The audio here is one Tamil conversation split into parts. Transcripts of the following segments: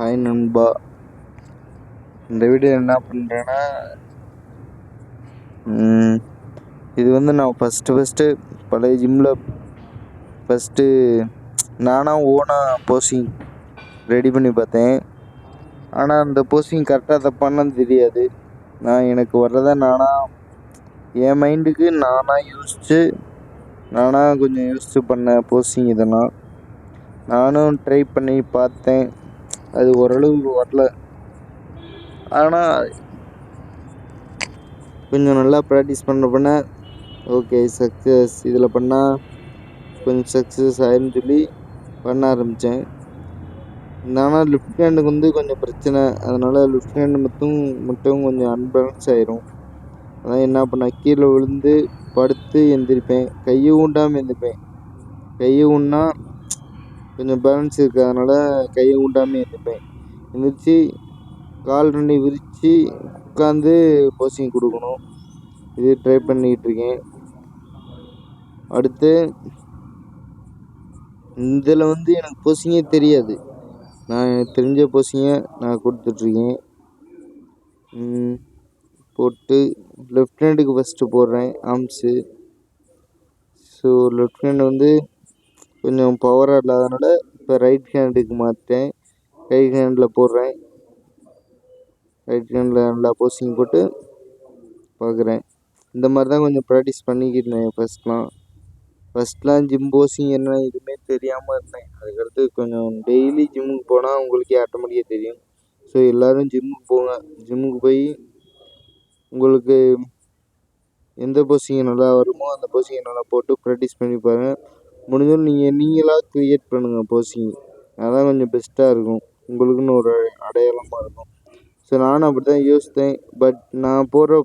ஹாய் நண்பா. இந்த வீடியோ என்ன பண்ணுறேன்னா, இது வந்து நான் ஃபஸ்ட்டு பழைய ஜிம்மில் ஃபஸ்ட்டு நானாக ஓனாக போஸ்டிங் ரெடி பண்ணி பார்த்தேன். ஆனால் அந்த போஸ்டிங் கரெக்டாக தப்பான்னு தெரியாது. எனக்கு வர்றதை என் மைண்டுக்கு நானாக கொஞ்சம் யோசித்து பண்ண போஸ்டிங் இதெல்லாம். நானும் ட்ரை பண்ணி பார்த்தேன். அது ஓரளவுக்கு வரல. ஆனால் கொஞ்சம் நல்லா ப்ராக்டிஸ் பண்ண ஓகே சக்ஸஸ் இதில் பண்ணால் கொஞ்சம் சக்ஸஸ் ஆயிருன்னு சொல்லி பண்ண ஆரம்பித்தேன். ஆனால் லெஃப்ட் ஹேண்டுக்கு வந்து கொஞ்சம் பிரச்சனை. அதனால் லெஃப்ட் ஹேண்டு மட்டும் கொஞ்சம் அன்பேலன்ஸ் ஆயிரும். அதான் என்ன பண்ணேன், கீழே விழுந்து படுத்து எந்திரிப்பேன், கையை ஊண்டாமல் எந்திரிப்பேன். கையை ஊன்னா கொஞ்சம் பேலன்ஸ் இருக்குது, அதனால் கையை ஊண்டாமல் எந்திரிப்பேன். எந்திரிச்சு கால் ரெண்டையும் விரித்து உட்காந்து போஸ்டிங் கொடுக்கணும். இது ட்ரை பண்ணிக்கிட்டு இருக்கேன். அடுத்து இதில் வந்து எனக்கு போஸ்டிங்கே தெரியாது. எனக்கு தெரிஞ்ச போஸ்டிங்கை நான் கொடுத்துட்ருக்கேன். போட்டு லெஃப்ட் ஹேண்டுக்கு ஃபஸ்ட்டு போடுறேன் ஆர்ம்ஸு. ஸோ லெஃப்ட் ஹேண்டு வந்து கொஞ்சம் பவராக இல்லாதனால இப்போ ரைட் ஹேண்டுக்கு மாற்றேன். ரைட் ஹேண்டில் போடுறேன். ரைட் ஹேண்டில் நல்லா போஸ்டிங் போட்டு பார்க்குறேன். இந்த மாதிரி தான் கொஞ்சம் ப்ராக்டிஸ் பண்ணிக்கிட்டேன் ஃபஸ்ட்லாம் ஜிம் போஸ்டிங் என்ன எதுவுமே தெரியாமல் இருந்தேன். அதுக்கடுத்து கொஞ்சம் டெய்லி ஜிம்முக்கு போனால் உங்களுக்கே ஆட்டோமேட்டிக்காக தெரியும். ஸோ எல்லோரும் ஜிம்முக்கு போங்க. ஜிம்முக்கு போய் உங்களுக்கு எந்த போஸ்டிங் நல்லா வருமோ அந்த போஸ்டிங்கை நல்லா போட்டு ப்ராக்டிஸ் பண்ணி பாருங்கள். முடிஞ்சாலும் நீங்களாக க்ரியேட் பண்ணுங்கள் போஸ்டிங். அதான் கொஞ்சம் பெஸ்ட்டாக இருக்கும், உங்களுக்குன்னு ஒரு அடையாளமாக இருக்கும். ஸோ நானும் அப்படி தான் யோசித்தேன். பட் நான் போடுற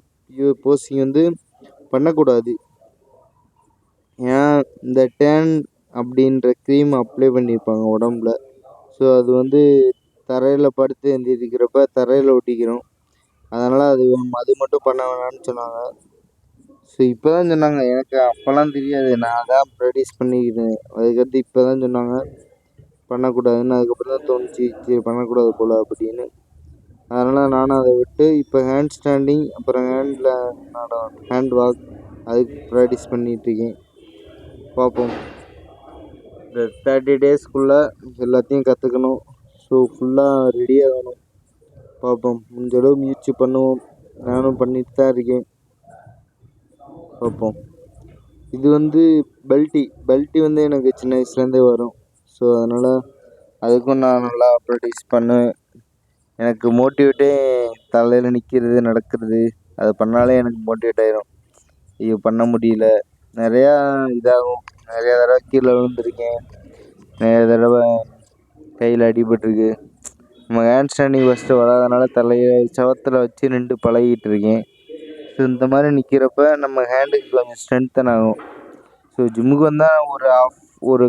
போஸ்டிங் வந்து பண்ணக்கூடாது. ஏன் இந்த டேன் அப்படின்ற க்ரீம் அப்ளை பண்ணியிருப்பாங்க உடம்புல. ஸோ அது வந்து தரையில் படுத்து எந்திரிக்கிறப்ப தரையில் ஒட்டிக்கிறோம். அதனால் அது மட்டும் பண்ண வேணாம்னு சொன்னாங்க. ஸோ இப்போ தான் சொன்னாங்க, எனக்கு அப்போல்லாம் தெரியாது. நான் தான் ப்ராக்டிஸ் பண்ணிக்கிட்டேன். அதுக்கடுத்து இப்போ தான் சொன்னாங்க பண்ணக்கூடாதுன்னு. அதுக்கப்புறம் தான் தோணுச்சு சரி பண்ணக்கூடாது போல் அப்படின்னு. அதனால் நானும் அதை விட்டு இப்போ ஹேண்ட் ஸ்டாண்டிங் அப்புறம் ஹேண்ட் வாக் அதுக்கு ப்ராக்டிஸ் பண்ணிகிட்ருக்கேன். பார்ப்போம். இந்த 30 டேஸ்க்குள்ளே எல்லாத்தையும் கற்றுக்கணும். ஸோ ஃபுல்லாக ரெடி ஆகணும். பார்ப்போம், முடிஞ்சளவு முயற்சி பண்ணுவோம். நானும் பண்ணிட்டு தான் இருக்கேன். பார்ப்போம். இது வந்து பெல்ட்டி வந்து எனக்கு சின்ன வயசுலேருந்தே வரும். ஸோ அதனால் அதுக்கும் நான் நல்லா ப்ராக்டிஸ் பண்ணுவேன். எனக்கு மோட்டிவேட்டே தலையில் நிற்கிறது, நடக்கிறது, அது பண்ணாலே எனக்கு மோட்டிவேட் ஆயிரும். ஐயோ பண்ண முடியல, நிறையா இதாகும். நிறையா தடவை கீழே விழுந்திருக்கேன், நிறைய தடவை கையில் அடிபட்டிருக்கு. நம்ம ஹேண்ட் ஸ்டாண்டிங் ஃபஸ்ட்டு வராதனால தலையை சவத்தில் வச்சு நின்று பழகிட்டு இருக்கேன். ஸோ இந்த மாதிரி நிற்கிறப்ப நம்ம ஹேண்டுக்கு கொஞ்சம் ஸ்ட்ரென்த்தன் ஆகும். ஸோ ஜிம்முக்கு வந்தால் ஒரு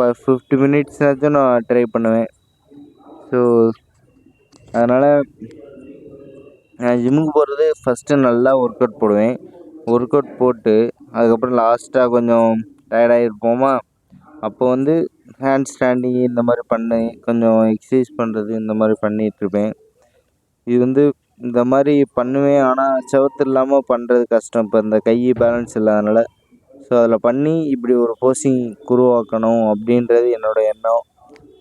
50 மினிட்ஸ்னாச்சும் நான் ட்ரை பண்ணுவேன். ஸோ அதனால் நான் ஜிம்முக்கு போகிறது ஃபஸ்ட்டு நல்லா ஒர்க் அவுட் போடுவேன். ஒர்க் அவுட் போட்டு அதுக்கப்புறம் லாஸ்ட்டாக கொஞ்சம் டயர்டாகி இருப்போமா, அப்போ வந்து ஹேண்ட் ஸ்டாண்டிங் இந்த மாதிரி பண்ணி கொஞ்சம் எக்ஸசைஸ் பண்ணுறது இந்த மாதிரி பண்ணிகிட்ருப்பேன். இது வந்து இந்த மாதிரி பண்ணுவேன். ஆனால் செவத்து இல்லாமல் பண்ணுறது கஷ்டம். இப்போ இந்த கை பேலன்ஸ் இல்லாதனால. ஸோ அதில் பண்ணி இப்படி ஒரு போஸ்டிங் உருவாக்கணும் அப்படின்றது என்னோடய எண்ணம்.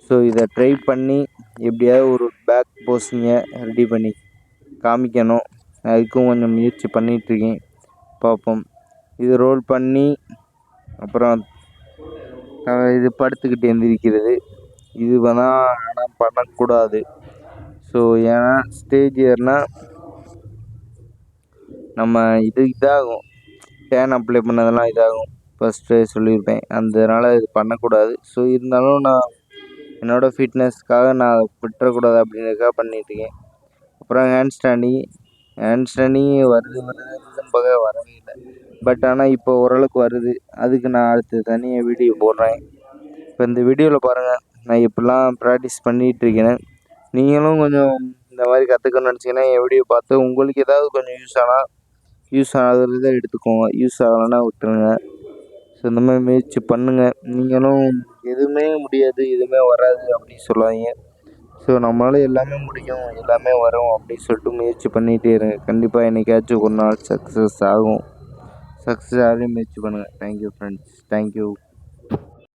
ஸோ இதை ட்ரை பண்ணி எப்படியாவது ஒரு பேக் போஸ்டிங்கை ரெடி பண்ணி காமிக்கணும். அதுக்கும் கொஞ்சம் முயற்சி பண்ணிகிட்ருக்கேன். பார்ப்போம். இது ரோல் பண்ணி அப்புறம் இது படுத்துக்கிட்டு எந்திரிக்கிறது இது வேணால் ஆனால் பண்ணக்கூடாது. ஸோ ஏன்னா ஸ்டேஜ் ஏறினா நம்ம இதாகும், டேன் அப்ளை பண்ணதெல்லாம் இதாகும். ஃபஸ்ட்டு சொல்லியிருப்பேன், அதனால் இது பண்ணக்கூடாது. ஸோ இருந்தாலும் நான் என்னோடய ஃபிட்னஸ்க்காக நான் விட்டுறக்கூடாது அப்படின்றதுக்காக பண்ணிகிட்ருக்கேன். அப்புறம் ஹேண்ட் ஸ்டாண்டிங் வருது வரவே இல்லை. பட் ஆனால் இப்போ ஓரளவுக்கு வருது. அதுக்கு நான் அடுத்து தனியாக வீடியோ போடுறேன். இப்போ இந்த வீடியோவில் பாருங்கள் நான் எப்படிலாம் ப்ராக்டிஸ் பண்ணிகிட்ருக்கேன்னு. நீங்களும் கொஞ்சம் இந்த மாதிரி கற்றுக்கணும்னு நினச்சிங்கன்னா என் வீடியோ பார்த்து உங்களுக்கு ஏதாவது கொஞ்சம் யூஸ் ஆகுறத எடுத்துக்கோங்க, யூஸ் ஆகலைன்னா விட்டுருங்க. ஸோ இந்த மாதிரி முயற்சி பண்ணுங்கள். நீங்களும் எதுவுமே முடியாது, எதுவுமே வராது அப்படின்னு சொல்லாதீங்க. ஸோ நம்மளால் எல்லாமே முடியும், எல்லாமே வரும் அப்படின்னு சொல்லிட்டு முயற்சி பண்ணிகிட்டே இருங்க. கண்டிப்பாக என்னைக்காச்சும் ஒரு நாள் சக்ஸஸ் ஆகும். சக்ஸஸ் ஆகவே முயற்சி பண்ணுங்கள். Thank you friends. தேங்க்யூ.